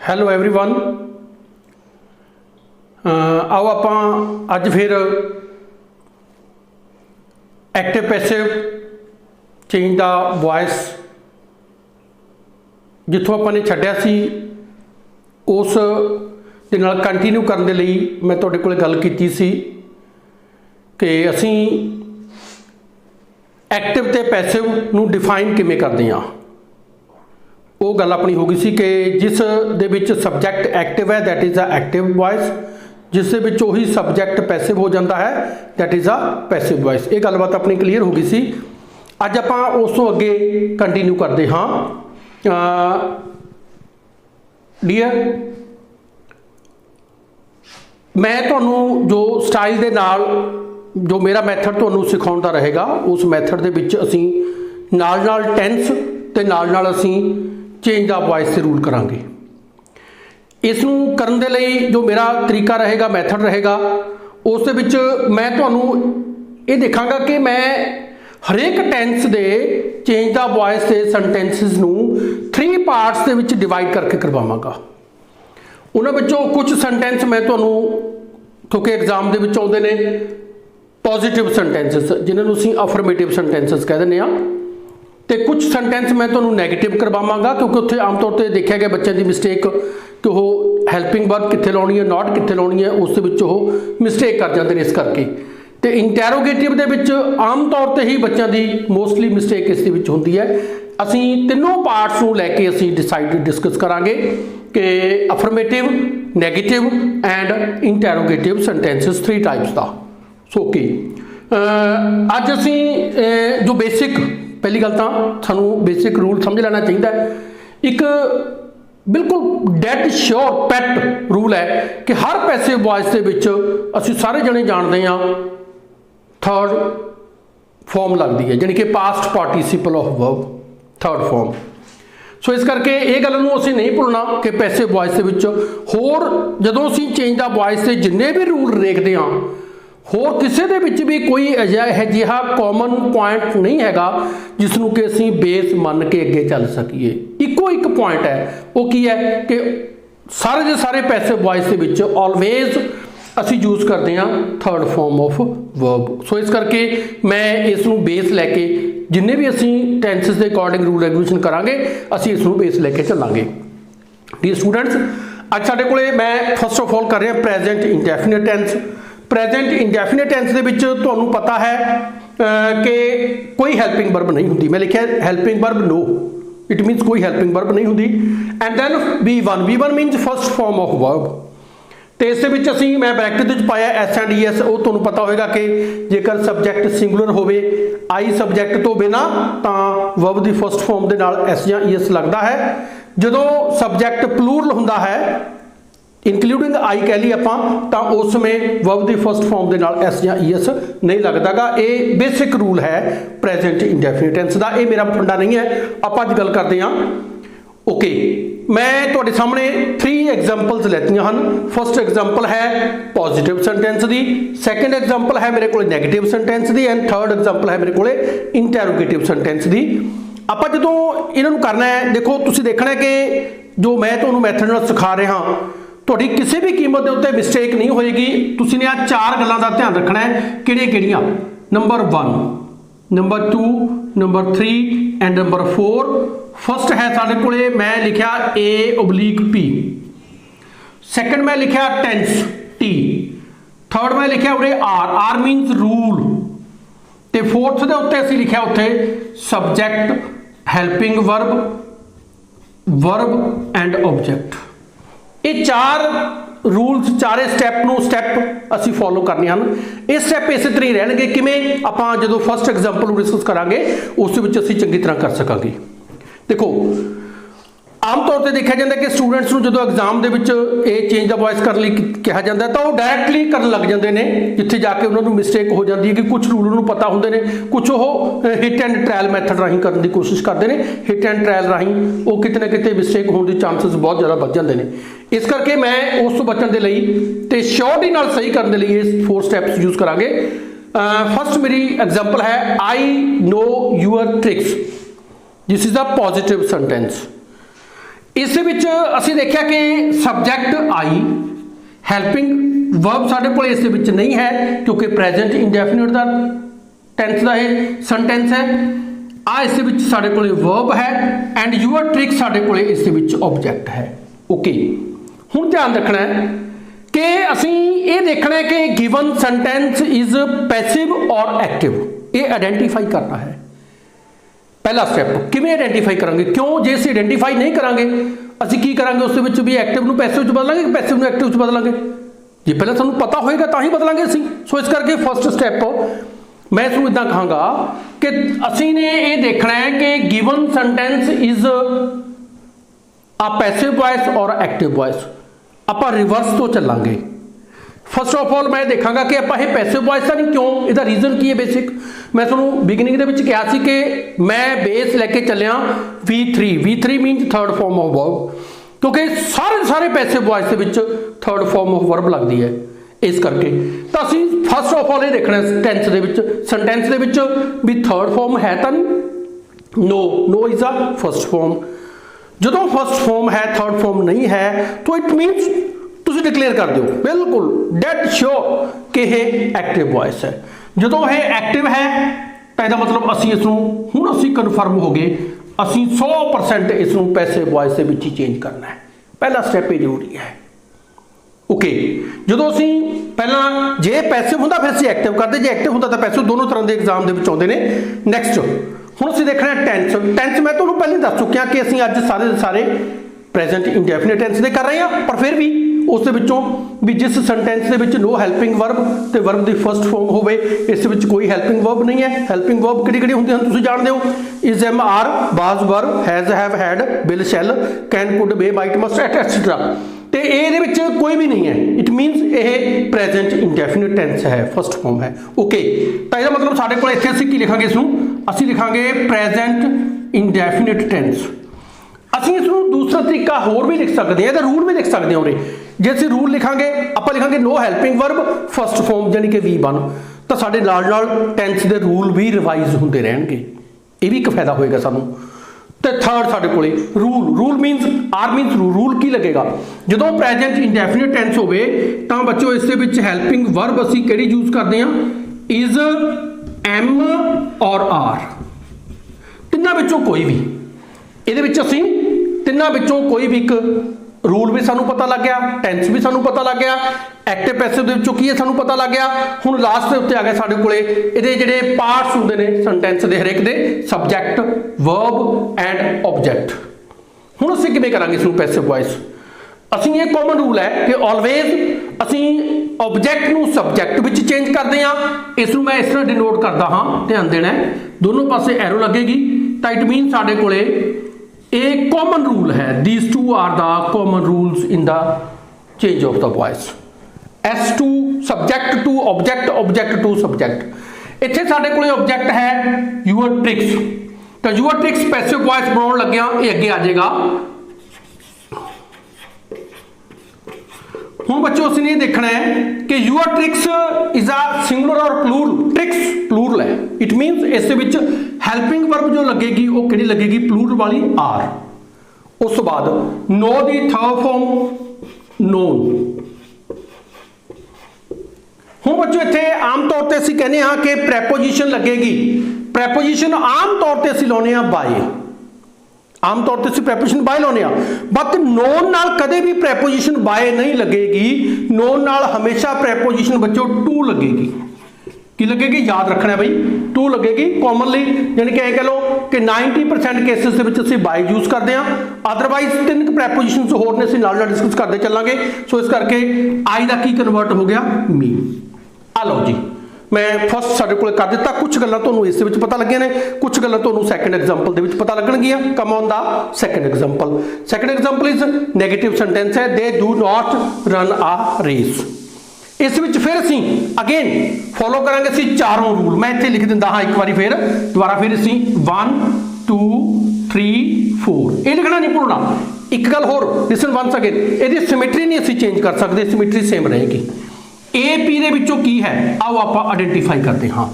Hello everyone आओ ਆਪਾਂ ਅੱਜ ਫਿਰ ਐਕਟਿਵ ਪੈਸਿਵ ਚੇਂਜ ਦਾ ਵੌਇਸ ਜਿੱਥੋਂ ਆਪਾਂ ਨੇ ਛੱਡਿਆ ਸੀ ਉਸ ਦੇ ਨਾਲ ਕੰਟੀਨਿਊ ਕਰਨ ਦੇ ਲਈ ਮੈਂ ਤੁਹਾਡੇ ਕੋਲ ਗੱਲ ਕੀਤੀ ਸੀ ਕਿ ਅਸੀਂ ਐਕਟਿਵ ਤੇ ਪੈਸਿਵ ਨੂੰ ਡਿਫਾਈਨ ਕਿਵੇਂ ਕਰਦੇ ਹਾਂ। वो गल अपनी हो गई सी कि जिस दे विच सबजैक्ट एक्टिव है that is a active voice, जिस दे विच उही सबजैक्ट पैसिव हो जाता है that is a passive voice. ये गलबात अपनी क्लीयर हो गई सी। अज आपां उस तो अगे कंटिन्यू करते हाँ। डियर मैं तुहानूं जो स्टाइल दे नाल जो मेरा मैथड तुहानूं सिखाउण दा रहेगा उस मैथड दे विच असीं नाल टेंस ते नाल असीं चेंज द वॉइस से रूल करांगे। इसनूं करन दे लई जो मेरा तरीका रहेगा मैथड रहेगा उस दे विच मैं तुहानूं ये देखांगा कि मैं हरेक टेंस दे चेंज द वॉइस से सेंटेंसिस नूं 3 पार्ट्स दे विच डिवाइड करके करवावांगा। उन्हां विचों कुछ सेंटेंस मैं तुहानूं क्योंकि एग्जाम दे विच आउंदे ने पॉजिटिव सेंटेंसिस जिन्हां नूं असीं अफर्मेटिव सेंटेंसिस कह दिंदे आ तो कुछ सेंटेंस मैं तुहानूं नैगेटिव करवावांगा क्योंकि उत्थे आम तौर पर देखा गया बच्चों की मिसटेक कि वह हैल्पिंग वर्ब कित्थे लाउणी है नॉट कित्थे लाउणी है उस विच ओह मिसटेक कर जाते हैं। इस करके तो इंटैरोगेटिव दे विच आम तौर पर ही बच्चों की मोस्टली मिसटेक इस दे विच हुंदी है। असीं तीनों पार्ट्स नूं लैके असीं डिस्कस करांगे कि affirmative negative and interrogative sentences 3 types का। सो ओके अज असीं जो बेसिक पहली गल तो सानू बेसिक रूल समझ लेना चाहिए। एक बिल्कुल डैड श्योर पैट रूल है कि हर पैसिव वॉइस के विच असीं सारे जने जानते हैं थर्ड फॉर्म लगती है यानी कि past participle of verb third form. So इस करके ये गल नूं असीं नहीं भुलना कि पैसिव वॉइस के विच होर जदों असीं चेंज द वॉइस के जिन्ने भी रूल देखते हैं होर किसी दे विच भी कोई अजिहा कॉमन पॉइंट नहीं हैगा जिसनूं कि असीं बेस मन के अगे चल सकीए। इको एक पॉइंट है वो की है कि सारे के सारे पैसिव वॉइस के विच ऑलवेज असीं यूज़ करते हैं थर्ड फॉर्म ऑफ वर्ब। सो इस करके मैं इसनूं बेस लैके जिन्ने भी असीं टेंसिस के अकॉर्डिंग रूल रेगुलेशन करांगे असीं इसनूं बेस लैके चलांगे। डी स्टूडेंट्स अज साडे कोले मैं फर्स्ट ऑफ ऑल कर रहा present indefinite tense. Present indefinite tense दे विच तुहानूं पता है कि कोई हैल्पिंग वर्ब नहीं हुंदी। मैं लिखा helping verb no it means कोई हैल्पिंग वर्ब नहीं हुंदी। And then V1 means first form of verb. तो इस विच असीं मैं ब्रैकेट विच पाया एस एंड ई एस। वो तुहानूं पता होएगा कि जेकर सबजैक्ट सिंगुलर होवे आई सबजैक्ट तो बिना तां वर्ब दी फर्स्ट फॉर्म दे नाल एस जां ई एस लगदा है। जदों सबजैक्ट प्लूरल हुंदा है इंकलूडिंग आई कह ली आपां तां उस समय वर्ब दी फर्स्ट फॉर्म दे नाल एस या ई एस नहीं लगदा गा। ये बेसिक रूल है प्रेजेंट इंडेफिनिट टेंस दा। ये मेरा फंडा नहीं है। आपां अज गल करते हैं ओके। मैं तुहाडे सामने 3 एग्जांपल्स लैतियां हन। फर्स्ट एग्जांपल है पॉजिटिव सेंटेंस दी, सैकेंड एग्जांपल है मेरे को negative sentence the and third example है मेरे को इंटैरोगेटिव सेंटेंस दी। आपां जदों इन्हां नूं करना है देखो तुसीं देखना है कि जो मैं तुहानूं मैथड नाल सिखा रहा तुहाडी किसी भी कीमत के उत्ते मिसटेक नहीं होएगी। तुसीं ने आ 4 गल्लां दा ध्यान रखना है किहड़ियां number 1 number 2 number 3 and number 4। First है साडे कोले मैं लिखा A/P, सैकेंड मैं लिखा टेंस T, थर्ड मैं लिखा उरे R मीनस रूल, ते फोर्थ दे उत्ते असीं लिखा उत्थे subject helping verb verb and object. ये 4 रूल्स 4 स्टैप असी फॉलो करने हैं। ये स्टैप इस तरह रहने किमें आपां जदों फर्स्ट एग्जांपल डिस्कस करांगे उस विच असी चंगी तरह कर सकांगे। देखो आम तौर पर देखा जाता है कि स्टूडेंट्स नूं जदों एग्जाम दे विच ये चेंज द वॉइस करने लई कहा जाता है तो वो डायरैक्टली करन लग जाते हैं जिथे जाके उन्होंने मिसटेक हो जाती है कि कुछ रूल उन्होंने पता होंगे ने कुछ वो हिट एंड ट्रायल मैथड राही करने की कोशिश करते हैं। हिट एंड ट्रायल राही वो कितने ना कितने मिसटेक होने के चांसिस बहुत ज़्यादा बढ़ जाते हैं। इस करके मैं उस तो बचने के लिए तो श्योरिटी नाल सही करने के लिए 4 स्टैप्स यूज़ करांगे। फर्स्ट मेरी एग्जांपल है I know your tricks. This is a positive sentence. इस विच असीं देखिया कि सब्जैक्ट आई, हैल्पिंग वर्ब साडे कोल इस विच नहीं है क्योंकि प्रेजेंट इंडेफिनिट दा टेंस दा ये सेंटेंस है। आ इस विच साडे कोल वर्ब है एंड यूअर ट्रिक साडे कोल इस विच ऑब्जेक्ट है। ओके, हुण ध्यान रखना है कि असीं ये देखना है कि गिवन सेंटेंस इज पैसिव और एक्टिव, ये आइडेंटिफाई करना है। पहला स्टैप किवें आइडेंटिफाई करांगे, क्यों जे असीं आइडेंटिफाई नहीं करांगे असीं की करांगे उस विच भी एक्टिव नूं पैसिव च बदलांगे कि पैसिव नूं एक्टिव च बदलांगे, जे पहले सानूं पता होएगा तां ही बदलांगे असीं। सो इस करके फर्स्ट स्टैप मैं इसनूं इदां कहांगा कि असीं ने ये देखना है कि given sentence is a passive voice और एक्टिव वॉइस। आपां रिवर्स तो चलांगे। फर्स्ट ऑफ ऑल मैं देखांगा कि आपां ये पैसिव वॉइस का नहीं, क्यों, इसदा रीजन की है बेसिक। मैं तुहानूं बिगिनिंग दे विच कहा सी कि मैं बेस लैके चलिया V3 मीनस third form of verb, क्योंकि सारे passive voice they which third form of verb लगदी है। इस करके तो असीं फर्स्ट ऑफ ऑल ये देखना टेंस दे विच, सेंटेंस दे विच भी थर्ड फॉर्म है तां नहीं, no is a first form. जदों फर्स्ट फॉर्म है थर्ड फॉर्म नहीं है तो इट मीनस तुसीं डिक्लेयर कर दो बिल्कुल डेड श्योर कि यह एक्टिव वॉइस है। जदों यह एक्टिव है तो इसका मतलब असीं इसनूं हुण असीं कन्फर्म हो गए, असीं 100% इसनूं पैसिव वॉइस दे विच ही चेंज करना है। पहला स्टैप ये जरूरी है। ओके, जदों असीं पहला जे पैसिव हुंदा फिर असीं एक्टिव करदे, जे एक्टिव हुंदा तां पैसिव, दोनों तरह के एग्जाम दे विच आउंदे ने। नैक्सट हुण असीं देखना है टेंस मैं तुहानूं पहले दस चुकिया कि असीं अज सारे प्रेजेंट इंडेफिनिट टेंस दे कर रहे हैं, पर फिर भी उस दे विचों भी जिस सेंटेंस दे विच नो हैल्पिंग वर्ब ते वर्ब दी फर्स्ट फॉर्म होवे, इस विच कोई हैल्पिंग वर्ब नहीं है। हैल्पिंग वर्ब किहड़ी हुंदी हन तुसीं जाणदे हो, is, am, are, was, were, has, have, had, will, shall, can, could, may, might, must, etcetera. तो ये कोई भी नहीं है, इट मीनस ये प्रेजेंट इंडेफिनिट टेंस है, फर्स्ट फॉर्म है। ओके, तो इसका मतलब साढ़े को इत्थे असीं की लिखांगे, इसनूं असीं लिखांगे प्रेजेंट इंडेफिनिट टेंस। असीं इसनूं दूसरा तरीका होर भी लिख सकते हैं, रूल भी लिख सकते हैं। जे असीं रूल लिखांगे आपां लिखांगे no helping verb first form यानी कि V1, तो साडे नाल नाल टेंस दे रूल भी रिवाइज होंदे रहणगे, ये भी एक फायदा होएगा सानूं। तो थर्ड साढ़े कोले rule means are means rule की लगेगा जो प्रेजेंट इंडेफिनिट टेंस होवे तां बच्चों इस विच हैल्पिंग वर्ब असीं किहड़ी यूज करते हैं, इज, एम और आर, तिन्नां विचों कोई भी। इहदे विच असीं तिन्नां विचों कोई भी एक रूल भी सानूं पता लग गया, टेंस भी सानूं पता लग गया, एक्टिव पैसिव दे विचों की है सानूं पता लग गया। हुण लास्ट दे उत्ते आ गए साडे कोले इहदे जिहड़े पार्ट्स हुंदे ने सेंटेंस दे हरेक दे, सबजैक्ट, वर्ब एंड ऑब्जैक्ट। हुण असीं किवें करांगे इसनूं पैसिव वॉइस, असीं ये कॉमन रूल है कि ऑलवेज असीं ऑब्जैक्ट नूं सबजैक्ट विच चेंज करदे हां। इसनूं मैं इस तरह डिनोट करदा हां, ध्यान देना है, दोनों पासे एरो लगेगी, तो इट मीन साडे कोले एक कॉमन रूल है, these two are the common rules in the change of the voice. As to subject to object, object to subject. इत्थे साडे कोले ऑब्जैक्ट है यूअर ट्रिक्स, तो यूअर ट्रिक्स पैसिव वॉइस बनाउण लग्गिया ये अगे आ जाएगा। हुण बच्चों असीं ये देखना है कि your tricks is a singular और प्लूरल, ट्रिक्स प्लूरल है, इट मीनस इस विच हैल्पिंग वर्ब जो लगेगी वो किहड़ी लगेगी, प्लूरल वाली आर। उस बाद know the third form known. हुण बच्चों इत्थे आम तौर पर असीं कहने हां कि प्रैपोजिशन लगेगी, प्रैपोजिशन आम तौर पर असीं लाउने हां बाय, आम तौर पर प्रैपोजिशन बाय लाने, बट नोन नाल कदे भी प्रैपोजिशन बाय नहीं लगेगी। नोन नाल हमेशा प्रैपोजिशन बच्चों टू लगेगी। की लगेगी, याद रखना है भाई, टू लगेगी कॉमनली, यानी कि कह लो कि 90% केसेस के विच असीं बाय यूज करते हैं, अदरवाइज तीन प्रैपोजिशंस होर ने असीं नाल नाल डिस्कस करते चलांगे। सो इस करके आई दा की कन्वर्ट हो गया मी। आ लो जी, मैं फर्स्ट साडे कोल कर दिता, कुछ गल्लां तुहानूं इस विच पता लगियां ने, कुछ गल्लां तुहानूं सैकेंड एग्जांपल दे विच पता लगणगीਆਂ। Come on the second example. Second example is negative sentence है, they do not run a race. इस विच फिर असीं अगेन फॉलो करांगे असीं चारों रूल, मैं इत्थे लिख दिंदा हां एक बारी फिर दोबारा, फिर असीं 1 2 3 4 ये लिखना नहीं भुलना। एक गल होर, लिसन वंस अगेन, इहदी सिमेट्री नहीं असीं चेंज कर सकते, सिमेट्री सेम रहेगी। ए पी दे विचों की है आओ आपां आइडेंटिफाई करते हाँ।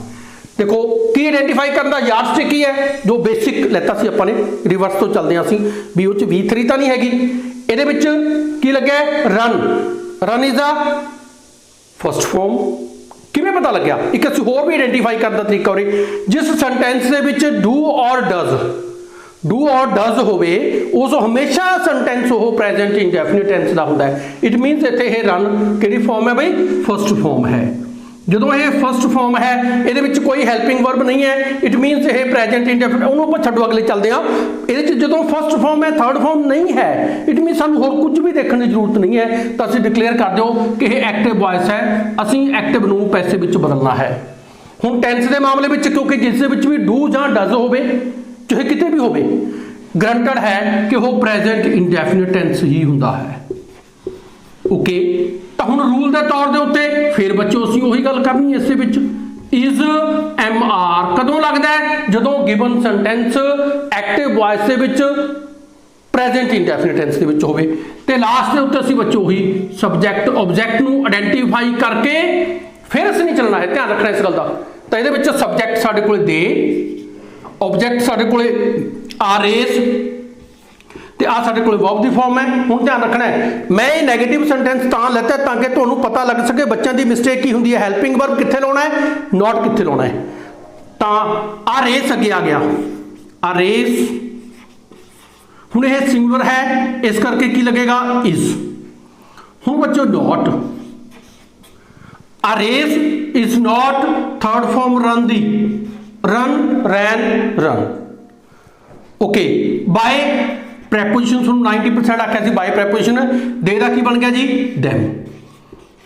देखो की आइडेंटिफाई करने का यार्डस्टिक की है, जो बेसिक लेता सी अपने रिवर्स तो चलते हैं असी भी उस V3 तो नहीं हैगी। ये की लगे run, run is a first form. किमें पता लग्या, एक असं होर भी आइडेंटिफाई करने का तरीका हो रही, जिस सेंटेंस के विच डू और डज होवे उस हमेशा सेंटेंस वो प्रेजेंट इंडेफिनिट टेंस का होंदा है। इट मीनस इत्थे ये रन किहड़ी फॉर्म है बई, फर्स्ट फॉर्म है। जो ये फर्स्ट फॉर्म है ये कोई हैल्पिंग वर्ब नहीं है, इट मीनस ये प्रेजेंट इंडेफिनिट, उन्होंने छड्डो अगले चलते हैं। ये जो फर्स्ट फॉर्म है थर्ड फॉर्म नहीं है, इट मीनस सानू होर कुछ भी देखने की जरूरत नहीं है, तो असीं डिक्लेयर कर दो कि ये एक्टिव वॉइस है, असीं एक्टिव नूं पैसिव विच बदलना है। हुण टेंस के मामले में क्योंकि जिस भी डू जां डज होवे, चाहे किते भी होवे, ग्रंटेड है कि वो प्रेजेंट इंडेफिनिट टेंस ही हुंदा है। ओके, तो हुण रूल के तौर के उत्ते फिर बच्चों असीं उही गल करनी इस विच, इज एम आर कदों लगदा है, जदों गिवन सेंटेंस एक्टिव वॉइस के विच प्रेजेंट इंडेफिनिट टेंस के विच होवे, ते लास्ट के उत्ते असीं बच्चों ही सब्जैक्ट ऑब्जैक्ट नूं आइडेंटिफाई करके फिर असीं नहीं चलना है, ध्यान रखना इस गल का। तो ये विच सब्जैक्ट साडे कोल दे, ऑब्जैक्ट साडे कोले आर इज, ते आ साडे कोले वर्ब दी फॉर्म है। हुण ध्यान रखना है, मैं ये नैगेटिव सेंटेंस तां लैता ताकि तुहानूं पता लग सके बच्चों की मिस्टेक की हुंदी है, हैल्पिंग वर्ब कित्थे लाउणा है, नॉट कित्थे लाउणा है। तां आर इज अगे आ गया, आर इज, हुण ये सिंगुलर है इस करके की लगेगा इज। हुण बच्चों not, are is not third form run दी, run ran run. Okay, by preposition 90% आख्या सी बाय प्रैपोजिशन, दे दा की बन गया जी दैम।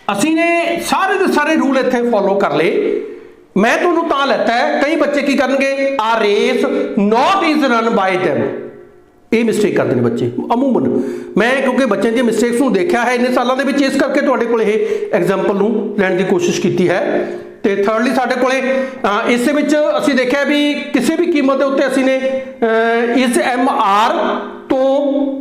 असी ने सारे के सारे रूल इत्थे फॉलो कर ले। मैं तुहानूं तां लैता है, कई बच्चे की करनगे a race not is run by them, ये मिस्टेक करते हैं बच्चे अमूमन। मैं क्योंकि बच्चों की मिस्टेक्स को देखा है इन्ने सालों के इस करके तुहाडे कोल ये एग्जाम्पल लैण की कोशिश की है। तो थर्डली साडे कोले इस विच असीं देखिया भी किसी भी कीमत के उत्ते असीं ने इज एम आर तो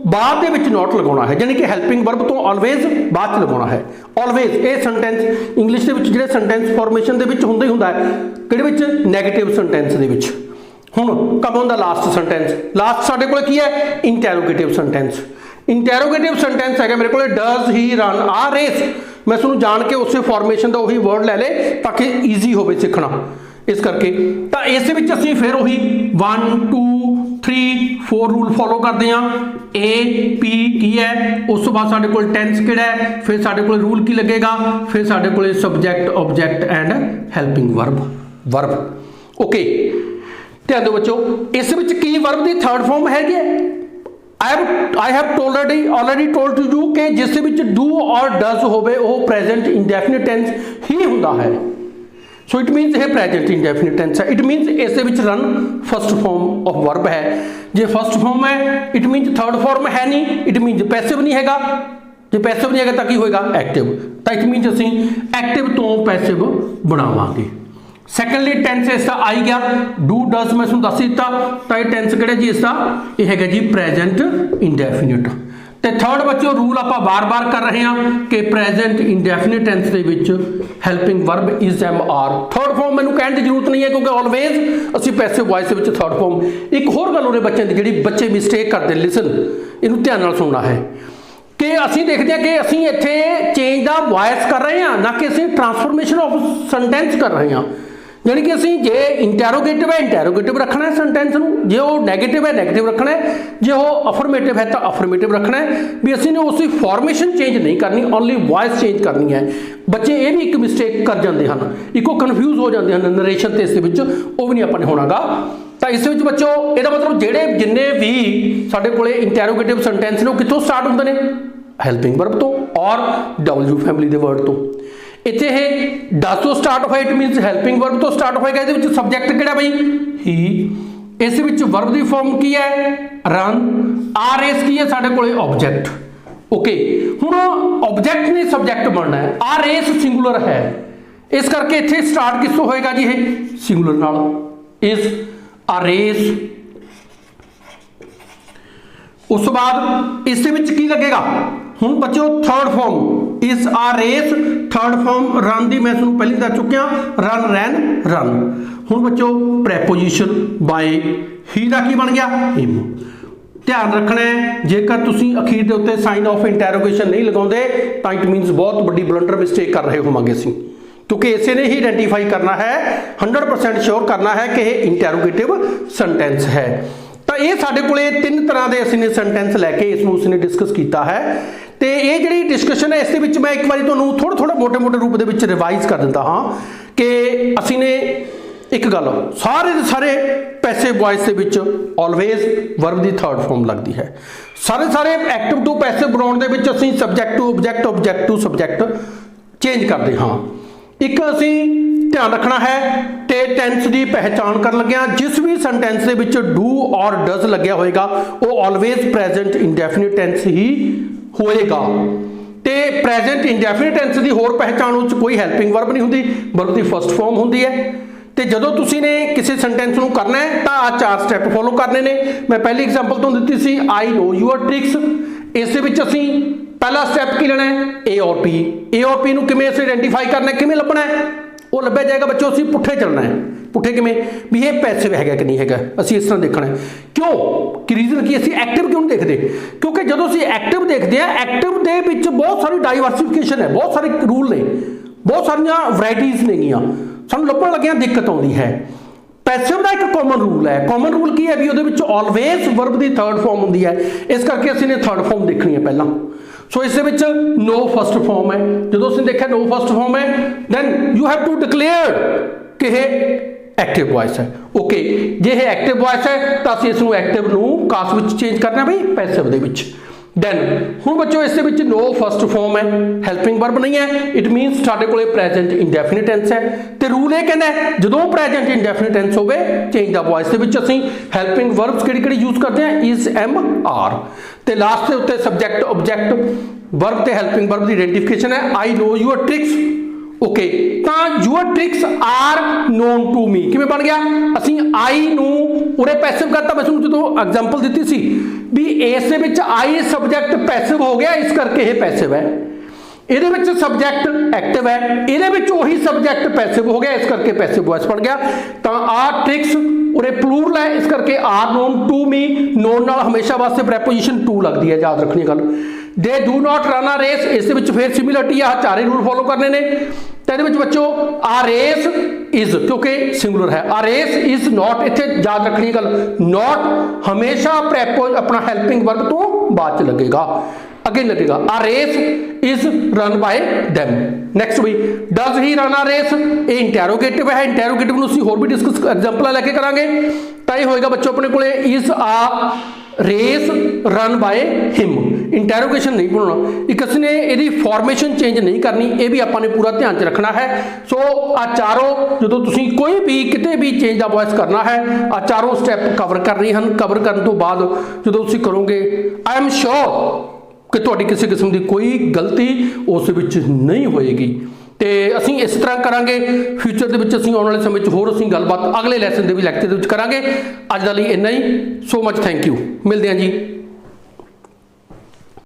बाद दे विच नॉट लगाउणा है, यानी कि हैल्पिंग वर्ब तो ऑलवेज बाद च लगाउणा है। ऑलवेज ये सेंटेंस इंग्लिश के विच जिहड़े सेंटेंस फॉर्मेशन दे विच हुंदा ही हुंदा है, किहड़े विच नैगेटिव सेंटेंस दे विच। हुण कम हुंदा लास्ट सेंटेंस, लास्ट साडे कोल की है इंटैरोगेटिव सेंटेंस। इंटैरोगेटिव सेंटेंस है मेरे को does he run a race, मैं तुहानूं जान के उस फॉर्मेशन का उही वर्ड ले ले ताकि ईजी हो सीखना, इस करके। तो इस विच असीं फिर उही 1 2 3 4 रूल फॉलो करते हैं। ए पी की है, उस तो बाद साडे कोल टेंस किहड़ा है, फिर साडे कोल रूल की लगेगा, फिर साडे कोल subject object and helping verb. Okay, ध्यान दो बच्चों, इस विच की वर्ब की थर्ड फॉर्म है I have already told to you कि जिस विच डू और डज होवे वो प्रेजेंट इंडेफिनिट टेंस ही हुंदा है। सो इट मीनस ये प्रेजेंट इंडेफिनिट टेंस है, इट मीनस इस विच run first form of verb है। जे फर्स्ट फॉर्म है इट मीनस थर्ड फॉर्म है नहीं, इट मीनस पैसिव नहीं हैगा, जे पैसिव नहीं हैगा तो की होएगा एक्टिव, तो इट मीनस असीं एक्टिव तो पैसिव बनावांगे। सैकेंडली टेंस इसका आई गया, डू डज मैं तुहानूं दस दिता, तो ये टेंस किहड़ा जी इसका, ये है जी प्रेजेंट इंडेफिनिट। तो थर्ड बच्चों रूल आप बार बार कर रहे हैं कि प्रेजेंट इंडेफिनिट टेंस के विच helping verb is am are. Third form मैंने कहने की जरूरत नहीं है क्योंकि ऑलवेज असीं पैसिव वॉइस के विच थर्ड फॉर्म। एक होर गल उन्हें बच्चों की जी बच्चे मिस्टेक करते, लिसन इनू ध्यान नाल सुनना है कि असीं देखते हैं कि असीं इत्थे चेंज द वॉइस कर रहे हैं, ना कि असीं ट्रांसफॉर्मेशन ऑफ सेंटेंस कर रहे हैं। यानी कि असीं जे इंटैरोगेटिव है इंटैरोगेटिव रखना है सेंटेंस नूं, जे वो नैगेटिव है नैगेटिव रखना है, जे वो अफर्मेटिव है तो अफर्मेटिव रखना है, भी असीं ने उसकी फॉर्मेशन चेंज नहीं करनी, ओनली वॉइस चेंज करनी है। बच्चे ये भी एक मिस्टेक कर जाते हैं, इको कन्फ्यूज हो जाते हैं नरेशन ते इस विच, वो भी नहीं अपने होनागा। तो इस विच बच्चों ਇਹਦਾ मतलब ਜਿਹੜੇ जिन्ने भी साडे कोले इंटैरोगेटिव सेंटेंस ने कित्थों स्टार्ट होंदे ने, हैल्पिंग वर्ब तो और डब्ल्यू फैमिली के वर्ड तो। इत्थे ये डज तो स्टार्ट होया, इट मीनस हैल्पिंग वर्ब तो स्टार्ट होएगा, इहदे विच सब्जैक्ट किहड़ा बई ही, इस विच वर्ब की फॉर्म की है रन, आर एस की है साडे कोले ऑब्जैक्ट। ओके, हुण ऑब्जैक्ट ने सब्जैक्ट बनना है, आर एस सिंगुलर है, इस करके इत्थे स्टार्ट किसों होएगा जी, ये सिंगुलर नाल, इज आर एस। उस बाद इस विच की लगेगा, हुण बच्चों third form is R S, third form run दी मैं तुहानूं पहले दस चुकिया, रन रैन रन। ਹੁਣ ਬੱਚੋ ਪ੍ਰੈਪੋਜੀਸ਼ਨ ਬਾਏ ਹੀ ਦਾ ਕੀ ਬਣ ਗਿਆ ਹਿਮ। ਧਿਆਨ ਰੱਖਣਾ ਹੈ ਜੇਕਰ ਤੁਸੀਂ ਅਖੀਰ ਦੇ ਉੱਤੇ ਸਾਈਨ ਆਫ ਇੰਟਰੋਗੇਸ਼ਨ ਨਹੀਂ ਲਗਾਉਂਦੇ ਤਾਂ ਇਟ ਮੀਨਸ ਬਹੁਤ ਵੱਡੀ ਬਲੰਡਰ ਮਿਸਟੇਕ ਕਰ ਰਹੇ ਹੋਵਾਂਗੇ ਅਸੀਂ, ਕਿਉਂਕਿ ਇਸੇ ਨੇ ਹੀ ਆਇਡੈਂਟੀਫਾਈ ਕਰਨਾ ਹੈ 100% ਸ਼ੋਰ ਕਰਨਾ ਹੈ ਕਿ ਇਹ ਇੰਟਰੋਗੇਟਿਵ ਸੈਂਟੈਂਸ ਹੈ। ਤਾਂ ਇਹ ਸਾਡੇ ਕੋਲੇ ਤਿੰਨ ਤਰ੍ਹਾਂ ਦੇ ਅਸੀਂ ਨੇ ਸੈਂਟੈਂਸ ਲੈ ਕੇ ਇਸ ਨੂੰ ਅਸੀਂ ਨੇ ਡਿਸਕਸ ਕੀਤਾ ਹੈ। ਤੇ ਇਹ ਜਿਹੜੀ ਡਿਸਕਸ਼ਨ ਹੈ ਇਸ ਦੇ ਵਿੱਚ ਮੈਂ ਇੱਕ ਵਾਰੀ ਤੁਹਾਨੂੰ ਥੋੜਾ ਮੋਟੇ ਰੂਪ ਦੇ ਵਿੱਚ ਰਿਵਾਈਜ਼ ਕਰ ਦਿੰਦਾ ਹਾਂ ਕਿ ਅਸੀਂ ਨੇ ਇੱਕ ਗੱਲ ਸਾਰੇ ਦੇ ਸਾਰੇ ਪੈਸਿਵ ਵੌਇਸ ਦੇ ਵਿੱਚ ਆਲਵੇਜ਼ ਵਰਬ ਦੀ ਥਰਡ ਫਾਰਮ ਲੱਗਦੀ ਹੈ। ਸਾਰੇ ਐਕਟਿਵ ਟੂ ਪੈਸਿਵ ਬਣਾਉਣ ਦੇ ਵਿੱਚ ਅਸੀਂ subject to object, object to subject change ਕਰਦੇ ਹਾਂ। ਇੱਕ ਅਸੀਂ ਧਿਆਨ ਰੱਖਣਾ ਹੈ ਤੇ ਟੈਂਸ ਦੀ ਪਹਿਚਾਣ ਕਰਨ ਲੱਗਿਆ ਜਿਸ ਵੀ ਸੈਂਟੈਂਸ ਦੇ ਵਿੱਚ ਡੂ ਔਰ ਡਜ਼ ਲੱਗਿਆ ਹੋਏਗਾ ਉਹ ਆਲਵੇਜ਼ ਪ੍ਰੈਜ਼ੈਂਟ ਇੰਡੈਫੀਨਿਟ ਟੈਂਸ ਹੀ ਹੋਏਗਾ। ਤੇ ਪ੍ਰੈਜ਼ੈਂਟ ਇੰਡੈਫੀਨਿਟ ਟੈਂਸ ਦੀ ਹੋਰ ਪਹਿਚਾਣ ਵਿੱਚ ਕੋਈ ਹੈਲਪਿੰਗ ਵਰਬ ਨਹੀਂ ਹੁੰਦੀ, ਵਰਬ ਦੀ ਫਸਟ ਫਾਰਮ ਹੁੰਦੀ ਹੈ। ਤੇ ਜਦੋਂ ਤੁਸੀਂ ਨੇ ਕਿਸੇ ਸੈਂਟੈਂਸ ਨੂੰ ਕਰਨਾ ਹੈ ਤਾਂ ਆ 4 ਸਟੈਪ ਫੋਲੋ ਕਰਨੇ ਨੇ। ਮੈਂ ਪਹਿਲੀ ਐਗਜ਼ਾਮਪਲ ਤੁਹਾਨੂੰ ਦਿੱਤੀ ਸੀ ਆਈ ਨੋ ਯੂਅਰ ਟ੍ਰਿਕਸ। ਇਸ ਦੇ ਵਿੱਚ ਅਸੀਂ ਪਹਿਲਾ ਸਟੈਪ ਕੀ ਲੈਣਾ ਹੈ ਏ ਔਰ ਪੀ। ਏ ਔਰ ਪੀ ਨੂੰ ਕਿਵੇਂ ਅਸੀਂ ਆਇਡੈਂਟੀਫਾਈ ਕਰਨਾ, ਕਿਵੇਂ ਲੱਭਣਾ ਹੈ, ਉਹ ਲੱਭਿਆ ਜਾਏਗਾ ਬੱਚੋ ਅਸੀਂ ਪੁੱਠੇ ਚੱਲਣਾ ਹੈ। ਪੁੱਠੇ ਕਿਵੇਂ ਵੀ ਇਹ ਪੈਸਿਵ ਹੈਗਾ ਕਿ ਨਹੀਂ ਹੈਗਾ, ਅਸੀਂ ਇਸ ਤਰ੍ਹਾਂ ਦੇਖਣਾ ਹੈ। ਕਿਉਂ ਕਿ ਰੀਜ਼ਨ ਕੀ ਅਸੀਂ ਐਕਟਿਵ ਕਿਉਂ ਨਹੀਂ ਦੇਖਦੇ, ਕਿਉਂਕਿ ਜਦੋਂ ਅਸੀਂ ਐਕਟਿਵ ਦੇਖਦੇ ਹਾਂ ਐਕਟਿਵ ਦੇ ਵਿੱਚ ਬਹੁਤ ਸਾਰੀ ਡਾਈਵਰਸਿਫਿਕੇਸ਼ਨ ਹੈ, ਬਹੁਤ ਸਾਰੇ ਰੂਲ ਨੇ, ਬਹੁਤ ਸਾਰੀਆਂ ਵੈਰਾਈਟੀਜ਼ ਨੇਗੀਆਂ, ਸਾਨੂੰ ਲੱਭਣ ਲੱਗਿਆ ਦਿੱਕਤ ਆਉਂਦੀ ਹੈ। ਪੈਸਿਵ ਦਾ ਇੱਕ ਕਾਮਨ ਰੂਲ ਹੈ। ਕਾਮਨ ਰੂਲ ਕੀ ਹੈ ਵੀ ਉਹਦੇ ਵਿੱਚ ਆਲਵੇਜ਼ ਵਰਬ ਦੀ ਥਰਡ ਫਾਰਮ ਹੁੰਦੀ ਹੈ, ਇਸ ਕਰਕੇ ਅਸੀਂ ਨੇ ਥਰਡ ਫਾਰਮ ਦੇਖਣੀ ਹੈ ਪਹਿਲਾਂ। ਸੋ ਇਸ ਦੇ ਵਿੱਚ ਨੋ ਫਸਟ ਫਾਰਮ ਹੈ। ਜਦੋਂ ਅਸੀਂ ਦੇਖਿਆ ਨੋ ਫਸਟ ਫਾਰਮ ਹੈ then you have to declare ਕਿ ਇਹ ਐਕਟਿਵ ਵੌਇਸ ਹੈ। ਓਕੇ, ਜੇ ਇਹ ਐਕਟਿਵ ਵੌਇਸ ਹੈ ਤਾਂ ਅਸੀਂ ਇਸ ਨੂੰ ਐਕਟਿਵ ਨੂੰ ਕਾਸ ਵਿੱਚ ਚੇਂਜ ਕਰਨਾ ਬਈ ਪੈਸਿਵ ਦੇ ਵਿੱਚ। ਦੈਨ ਹੁਣ ਬੱਚੋ ਇਸ ਦੇ ਵਿੱਚ ਨੋ ਫਸਟ ਫਾਰਮ ਹੈ, ਹੈਲਪਿੰਗ ਵਰਬ ਨਹੀਂ ਹੈ, ਇਟ ਮੀਨਸ ਸਾਡੇ ਕੋਲੇ ਪ੍ਰੈਜ਼ੈਂਟ ਇੰਡੈਫੀਨਿਟ ਟੈਂਸ ਹੈ। ਤੇ ਰੂਲ ਇਹ ਕਹਿੰਦਾ ਜਦੋਂ ਪ੍ਰੈਜ਼ੈਂਟ ਇੰਡੈਫੀਨਿਟ ਟੈਂਸ ਹੋਵੇ ਚੇਂਜ ਦਾ ਵੌਇਸ ਦੇ ਵਿੱਚ ਅਸੀਂ ਹੈਲਪਿੰਗ ਵਰਬਸ ਕਿਹੜੀ ਯੂਜ਼ ਕਰਦੇ ਹਾਂ ਇਜ਼, ਐਮ, ਆਰ। ਤੇ ਲਾਸਟ ਦੇ ਉੱਤੇ ਸਬਜੈਕਟ ਆਬਜੈਕਟ ਵਰਬ ਤੇ ਹੈਲਪਿੰਗ ਵਰਬ ਦੀ ਆਇਡੈਂਟੀਫਿਕੇਸ਼ਨ ਹੈ I know your tricks. Okay, ਤਾਂ your tricks are known to me ਕਿਵੇਂ ਬਣ ਗਿਆ, ਅਸੀਂ ਆਈ ਨੂੰ ਉਰੇ ਪੈਸਿਵ ਕਰਤਾ। ਮੈਂ ਤੁਹਾਨੂੰ ਜਦੋਂ ਐਗਜ਼ਾਮਪਲ ਦਿੱਤੀ ਸੀ ਵੀ ਇਸ ਦੇ ਵਿੱਚ ਆਈ ਸਬਜੈਕਟ ਪੈਸਿਵ ਹੋ ਗਿਆ, ਇਸ ਕਰਕੇ ਇਹ ਪੈਸਿਵ ਹੈ। ਇਹਦੇ ਵਿੱਚ ਸਬਜੈਕਟ ਐਕਟਿਵ ਹੈ, ਇਹਦੇ ਵਿੱਚ ਉਹੀ ਸਬਜੈਕਟ ਪੈਸਿਵ ਹੋ ਗਿਆ, ਇਸ ਕਰਕੇ ਪੈਸਿਵ ਵੌਇਸ ਬਣ ਗਿਆ। ਤਾਂ ਆਰ ਟ੍ਰਿਕਸ ਉਰੇ ਪਲੂਰਲ ਹੈ, ਇਸ ਕਰਕੇ are known to me. Known ਨਾਲ ਹਮੇਸ਼ਾ ਵਾਸਤੇ ਪ੍ਰੈਪੋਜੀਸ਼ਨ ਟੂ ਲੱਗਦੀ ਹੈ, ਯਾਦ ਰੱਖਣੀ ਗੱਲ। ਦੇ do not run a race, ਇਸ ਦੇ ਵਿੱਚ ਫਿਰ ਸਿਮਿਲਰਿਟੀ ਆ, ਚਾਰੇ ਰੂਲ ਫੋਲੋ ਕਰਨੇ ਨੇ। ਤਾਂ ਇਹਦੇ ਵਿੱਚ ਬੱਚੋ ਆ ਰੇਸ ਇਜ਼ ਕਿਉਂਕਿ ਸਿੰਗੂਲਰ ਹੈ, ਆ ਰੇਸ ਇਜ਼ ਨਾਟ, ਇੱਥੇ ਯਾਦ ਰੱਖਣੀ ਗੱਲ ਨਾਟ ਹਮੇਸ਼ਾ ਆਪਣਾ ਹੈਲਪਿੰਗ ਵਰਬ ਤੋਂ ਬਾਅਦ ਚ ਲੱਗੇਗਾ, ਅੱਗੇ ਲੱਗੇਗਾ। A race is run by them. Next ਵੀ does he run a race, ਇਹ ਇੰਟਰੋਗੇਟਿਵ ਹੈ। ਇੰਟਰੋਗੇਟਿਵ ਨੂੰ ਅਸੀਂ ਹੋਰ ਵੀ ਡਿਸਕਸ ਐਗਜ਼ਾਮਪਲਾਂ ਲੈ ਕੇ ਕਰਾਂਗੇ। ਤਾਂ ਇਹ ਹੋਏਗਾ ਬੱਚੋ ਆਪਣੇ ਕੋਲੇ is a race run by him. Interrogation ਨਹੀਂ ਬਣਾਉਣਾ, ਇੱਕ ਅਸੀਂ ਨੇ ਇਹਦੀ ਫਾਰਮੇਸ਼ਨ ਚੇਂਜ ਨਹੀਂ ਕਰਨੀ, ਇਹ ਵੀ ਆਪਾਂ ਨੇ ਪੂਰਾ ਧਿਆਨ ਚ ਰੱਖਣਾ ਹੈ। ਸੋ ਆ ਚਾਰੋਂ ਜਦੋਂ ਤੁਸੀਂ ਕੋਈ ਵੀ ਕਿਤੇ ਵੀ ਚੇਂਜ ਦਾ ਵੌਇਸ ਕਰਨਾ ਹੈ ਆ ਚਾਰੋਂ ਸਟੈਪ ਕਵਰ ਕਰਨੇ ਹਨ। ਕਵਰ ਕਰਨ ਤੋਂ ਬਾਅਦ ਜਦੋਂ ਤੁਸੀਂ ਕਰੋਗੇ ਆਈ ਐਮ ਸ਼ੋਰ ਕਿ ਤੁਹਾਡੀ ਕਿਸੇ ਕਿਸਮ ਦੀ ਕੋਈ ਗਲਤੀ ਉਸ ਵਿੱਚ ਨਹੀਂ ਹੋਏਗੀ। ਤੇ ਅਸੀਂ ਇਸ ਤਰ੍ਹਾਂ ਕਰਾਂਗੇ ਫਿਊਚਰ ਦੇ ਵਿੱਚ, ਅਸੀਂ ਆਉਣ ਵਾਲੇ ਸਮੇਂ 'ਚ ਹੋਰ ਅਸੀਂ ਗੱਲਬਾਤ ਅਗਲੇ ਲੈਸਨ ਦੇ ਵੀ ਲੈਕਚਰ ਦੇ ਵਿੱਚ ਕਰਾਂਗੇ। ਅੱਜ ਦਾ ਲਈ ਇੰਨਾ ਹੀ। ਸੋ ਮਚ ਥੈਂਕ ਯੂ, ਮਿਲਦੇ ਹਾਂ ਜੀ।